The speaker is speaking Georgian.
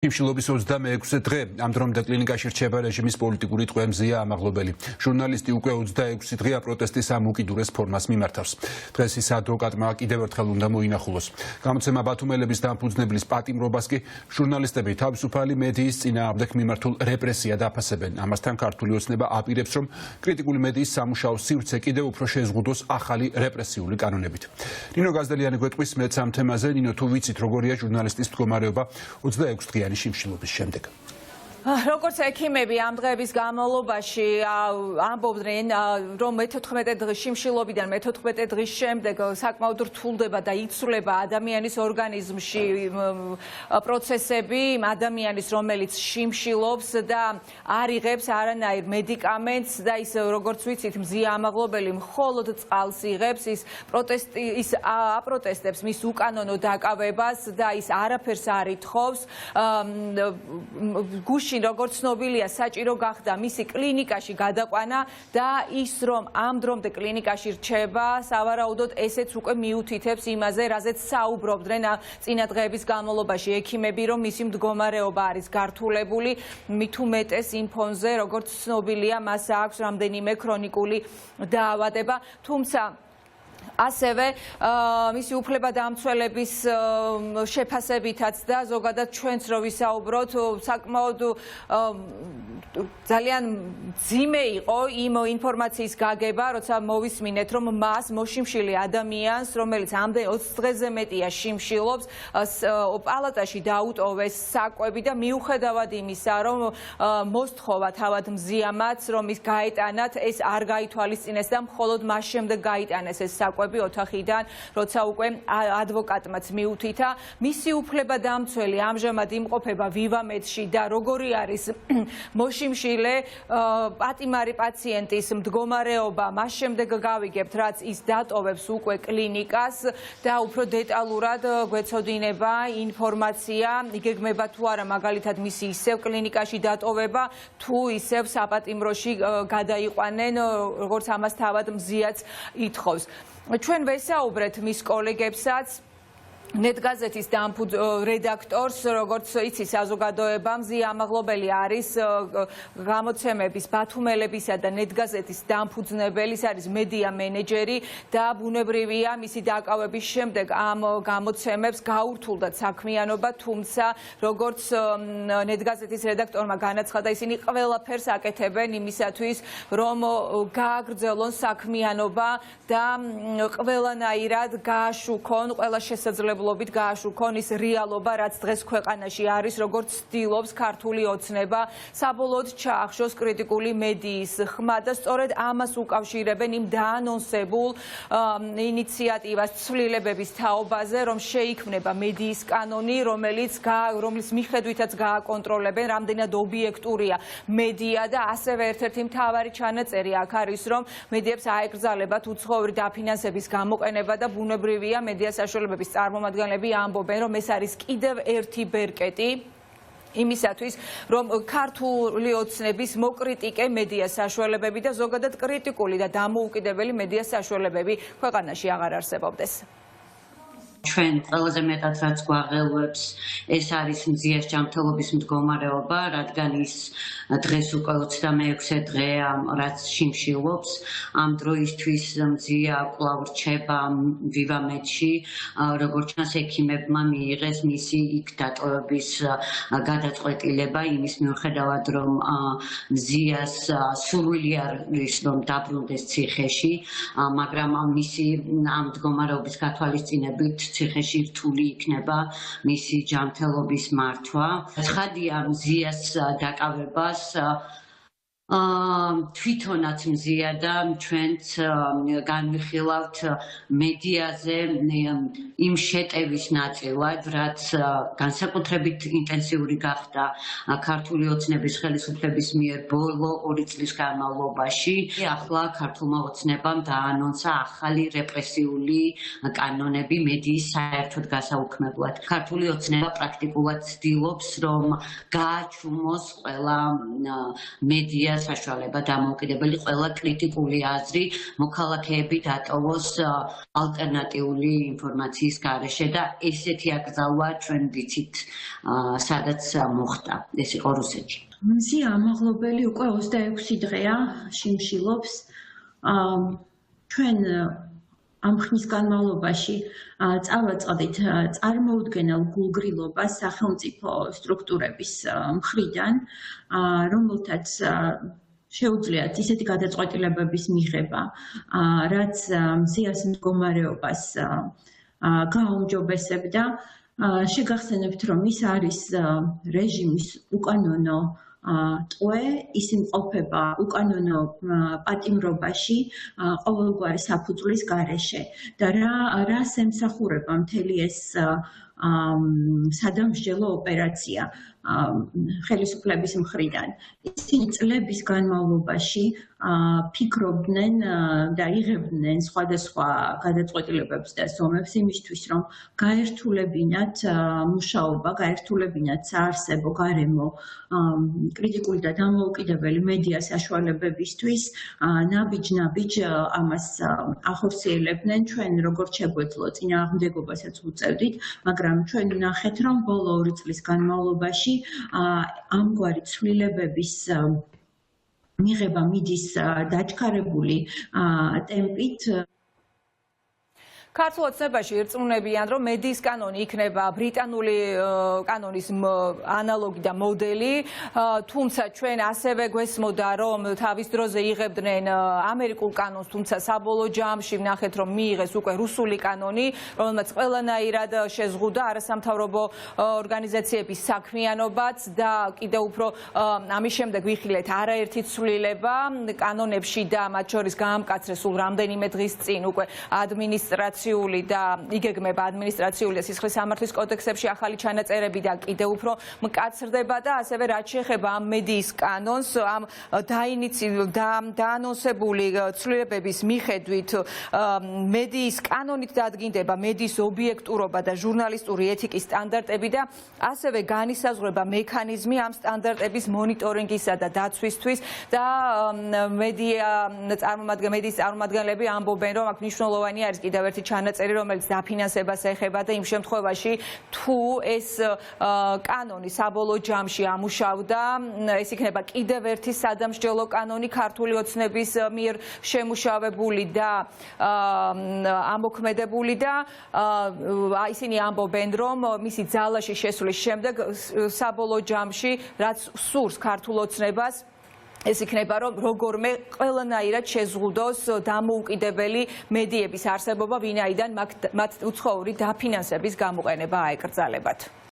Შიმშილობის 26-ე დღე ამ დრომდე კლინიკაში რჩება რეჟიმის პოლიტიკური ტყვე მზია ამაღლობელი. ჟურნალისტი უკვე 26 დღეა პროტესტის ამ უკიდურეს ფორმას მიმართავს. დღეს ის ადვოკატმა კიდევ ერთხელ უნდა მოინახულოს. გამოცემა ბათუმელების დამფუძნებლის პატიმრობას კი ჟურნალისტები თავისუფალი მედიის წინააღმდეგ მიმართულ რეპრესიად აფასებენ. ამასთან ქართული ოცნება აპირებს, რომ კრიტიკული მედიის სამუშაოს სივრცე კიდევ უფრო შეზღუდოს ახალი რეპრესიული კანონებით. ნინო გაზდელიანი გვეტყვის მეც ამ თემაზე. ნინო, თუ ვიცით, როგორია ჟურნალისტის მდგომარეობა 26 დღიანი შიმშილობის შემდეგ. როგორც ექიმები ამ დღეების განმავლობაში ამბობდნენ, რომ მე-14 დღის შიმშილობიდან მე-14 დღის შემდეგ საკმაოდ რთულდება და იცვლება ადამიანის ორგანიზმში პროცესები, ადამიანის, რომელიც შიმშილობს და არ იღებს არანაირ მედიკამენტს და ის, როგორც ვიცით, მზია ამაღლობელი მხოლოდ წყალს იღებს, ის აპროტესტებს მის უკანონო დაკავებას და ის არაფერს არ ითხოვს. როგორც ცნობილია, საჭირო გახდა მისი კლინიკაში გადაყვანა და ის, რომ ამ დრომდე კლინიკაში რჩება, სავარაუდოდ ესეც უკვე მიუთითებს იმაზე, რაზეც საუბრობდნენ წინა დღეების განმავლობაში ექიმები, რომ მისი მდგომარეობა არის გართულებული, მით უმეტეს იმ ფონზე, როგორც ცნობილია, მას აქვს რამდენიმე ქრონიკული დაავადება, თუმცა ასევე მისი უფლებადამცველების შეფასებითაც და ზოგადად ჩვენც რო ვისაუბროთ, საკმაოდ ძალიან მძიმე იყო იმ ინფორმაციის გაგება, როცა მოვისმინეთ, რომ მას მოშიმშილი ადამიანს, რომელიც ამდენ 20 დღეზე მეტია შიმშილობს, პალატაში დაუტოვეს საკვები და მიუხედავად იმისა, რომ მოსთხოვა თავად მზიამაც, რომ ის გაეტანათ, ეს არ გაითვალისწინეს და მხოლოდ მას შემდეგ გაიტანეს ეს საკვები ოთახიდან, როცა უკვე ადვოკატმაც მიუთითა. მისი უფლებადამცველი ამჟამად იმყოფება ვივამედში და როგორი არის მოშიმშილე პატიმარი პაციენტის მდგომარეობა, მას შემდეგ გავიგებთ, რაც ის დატოვებს უკვე კლინიკას და უფრო დეტალურად გვეცოდინება ინფორმაცია, იგეგმება თუ არა მაგალითად მისი ისევ კლინიკაში დატოვება, თუ ისევ საპატიმროში გადაიყვანენ, როგორც ამას თავად მზიაც ითხოვს. ჩვენ ვესაუბრეთ მის კოლეგებსაც, ნეტგაზეთის რედაქტორს, როგორც იცი, საზოგადოება მზია ამაღლობელი არის გამოცემების ბათუმელებისა და ნეტგაზეთის დამფუძნებელი, ის არის მედია მენეჯერი და ბუნებრივია მისი დაკავების შემდეგ ამ გამოცემებს გაურთულდათ საქმიანობა, თუმცა როგორც ნეტგაზეთის რედაქტორმა განაცხადა, ისინი ყველაფერს აკეთებენ იმისათვის, რომ გააგრძელონ საქმიანობა და ყველანაირად გააშუქონ, ყველა შესაძლებლობით გააშუქონ ის რეალობა, რაც დღეს ქვეყანაში არის, როგორც ცდილობს ქართული ოცნება, საბოლოოდ ჩაახშოს კრიტიკული მედიის ხმა და სწორედ ამას უკავშირებენ იმ დაანონსებულ ინიციატივას ცვლილებების თაობაზე, რომ შეიქმნება მედიის კანონი, რომლის მიხედვითაც გააკონტროლებენ, რამდენად ობიექტურია მედია და ასევე ერთ-ერთი მთავარი ჩანაწერი აქ არის, რომ მედიებს აეკრძალებათ უცხოური დაფინანსების გამოყენება და ბუნებრივია მედია საშუალებების წარმომადგენლები ამბობენ, რომ ეს არის კიდევ ერთი ბერკეტი იმისათვის, რომ ქართული ოცნების მოკრიტიკე მედია საშუალებები და ზოგადად კრიტიკული და დამოუკიდებელი მედია საშუალებები ქვეყანაში აღარ არსებობდეს. ჩვენ ყველაზე მეტად რაც გვაღელვებს, ეს არის მზიას ჯანმრთელობის მდგომარეობა, რადგან ის დღეს უკვე 26-ე დღეა, რაც შიმშილობს. ამ დროისთვის მზია კვლავ რჩება ვივამედში, როგორც ჩანს, ექიმებმა მიიღეს მისი იქ დატოვების გადაწყვეტილება, იმის მიუხედავად, რომ მზიას სურვილი არის, რომ დაბრუნდეს ციხეში, მაგრამ მისი ამ მდგომარეობის გათვალისწინებით ციხეში რთული იქნება მისი ჯანმრთელობის მართვა. ცხადია მზიას დაკავებას თვითონაც მზია და ჩვენც განვიხილავთ მედიაზე იმ შეტევის ნაწილად, რაც განსაკუთრებით ინტენსიური გახდა ქართული ოცნების ხელისუფლების მიერ ბოლო 2 წლის განმავლობაში. ახლა ქართულმა ოცნებამ დაანონსა ახალი რეპრესიული კანონები მედიის საერთოდ გასაუქმებლად. ქართული ოცნება პრაქტიკულად ცდილობს, რომ გააჩუმოს ყველა მედიას საშუალება დამოუკიდებელი ყველა კრიტიკული აზრი მოქალაქეები დატოვოს ალტერნატიული ინფორმაციის გარეშე და ესეთი აკრძალვა ჩვენ ვიცით სადაც მოხდა ეს იყო რუსეთში. მზია ამაღლობელი უკვე 26 დღეა შიმშილობს ჩვენ ამ ხნის განმავლობაში წავაწყდით წარმოუდგენელ გულგრილობას სახელმწიფო სტრუქტურების მხრიდან, რომელთაც შეუძლიათ ისეთი გადაწყვეტილებების მიღება, რაც მზიას მდგომარეობას გააუმჯობესებდა. შეგახსენებთ, რომ ის არის რეჟიმის უკანონო ტყვე, ის იმყოფება უკანონო პატიმრობაში ყოველგვარი საფუძვლის გარეშე და რას ემსახურება მთელი ეს სადამსჯელო ოპერაცია ხელისუფლების მხრიდან. ისინი წლების განმავლობაში ფიქრობდნენ და იღებდნენ სხვადასხვა გადაწყვეტილებებს და ზომებს იმისთვის, რომ გაერთულებინათ მუშაობა, გაერთულებინათ საარსებო გარემო კრიტიკული და დამოუკიდებელი მედია საშუალებებისთვის, ნაბიჯ-ნაბიჯ ამას ახორციელებდნენ. ჩვენ როგორც შეგვეძლო წინააღმდეგობასაც ვუწევდით, მაგრამ ჩვენ ვნახეთ, რომ ბოლო 2 წლის განმავლობაში ამგვარი ცვლილებების მიღება მიდის დაჩქარებული ტემპით. ქართულ ოცნებაში ირწმუნებიან, რომ მედიის კანონი იქნება ბრიტანული კანონის ანალოგი და მოდელი, თუმცა ჩვენ ასევე გვესმოდა, რომ თავის დროზე იღებდნენ ამერიკულ კანონს, თუმცა საბოლოო ჯამში ვნახეთ, რომ მიიღეს უკვე რუსული კანონი, რომელმაც ყველანაირად შეზღუდა არასამთავრობო ორგანიზაციების საქმიანობაც და კიდევ უფრო ამის შემდეგ ვიხილეთ არაერთი ცვლილება კანონებში და მათ შორის გაამკაცრეს სულ რამდენიმე დღის წინ უკვე და იგეგმება ადმინისტრაციული და სისხლის სამართლის კოდექსებში ახალი ჩანაწერები და კიდევ უფრო მკაცრდება და ასევე რაც შეეხება ამ მედიის კანონს, ამ დაანონსებული ცვლილებების მიხედვით მედიის კანონით დადგინდება მედიის ობიექტურობა და ჟურნალისტური ეთიკის სტანდარტები და ასევე განისაზღვრება მექანიზმი ამ სტანდარტების მონიტორინგისა და დაცვისთვის და მედიის წარმომადგენლები ამბობენ, რომ აქ მნიშვნელოვანი არის კიდევ ერთი ჩანაწერი, რომელიც დაფინანსებას ეხება და იმ შემთხვევაში თუ ეს კანონი საბოლოო ჯამში ამუშავდა, ეს იქნება კიდევ ერთი სადამსჯელო კანონი ქართული ოცნების მიერ შემუშავებული და ამოქმედებული და ისინი ამბობენ, რომ მისი ძალაში შესვლის შემდეგ საბოლოო ჯამში რაც სურს ქართულ ოცნებას ეს იქნება, რომ როგორმე ყველანაირად შეზღუდოს დამოუკიდებელი მედიების არსებობა, ვინაიდან მათ უცხოური დაფინანსების გამოყენება აეკრძალებათ.